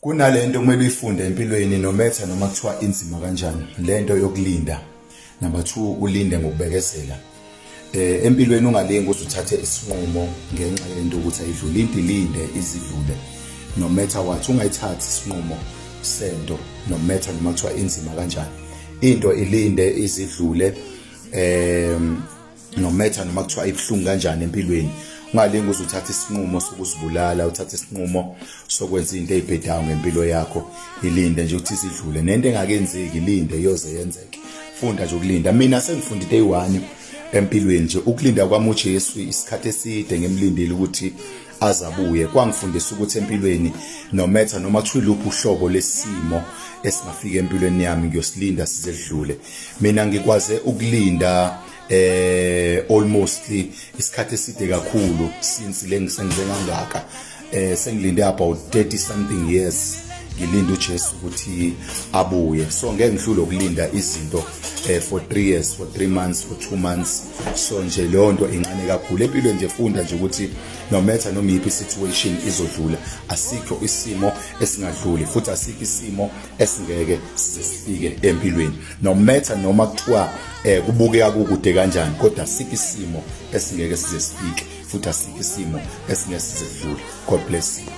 Kunalento kumele uyifunde empilweni nometha noma kuthiwa inzima kanjani lento yokulinda. Number 2, ulinde ngokubekezela. Empilweni ungalingi ukuthi uthathe isinqumo ngenxa yento ukuthi ayidlule into, ilinde izidlule. Nometha wathi ungayithathi isinqumo sento nometha noma kuthiwa inzima kanjani. Into ilinde izidlule nometha noma kuthiwa ibhlungu kanjani empilweni. Ungalingi ukuthi uthathe isinqumo sokuzibulala, uthathe isinqumo sokwenza into ezibhedayo ngempilo yakho. Ilinde nje ukuthi izidlule. Nento engakenzeki ilinde iyoze yenzeke. Funda nje ukulinda. Mina sengifunde day 1 empilweni nje. Ukulinda kwami uJesu isikhathi eside ngemlindile ukuthi azabuye. Kwangifundisa ukuthi empilweni nometha noma kuthiwa luphi uhlobo lesimo esingafika empilweni yami ngiyosilinda size sidlule. Mina ngikwaze ukulinda almost isikhathi eside kakhulu since lengisenze kangaka. Sengilinde about 30 something years ngilinda uJesu ukuthi abuye. So ngeke ngihlule ukulinda izinto for 3 years, for 3 months, for 2 months. So nje lonto incane kakhulu empilweni nje. Funda nje ukuthi no matter noma iphi situation izodlula. Asikho isimo esingadluli futhi asikho isimo esingeke sifike empilweni. No matter noma kuthiwa kubukeka kukude kanjani kodwa asikho isimo esingeke sifike futhi asikho isimo esingeke sidlule. God bless you.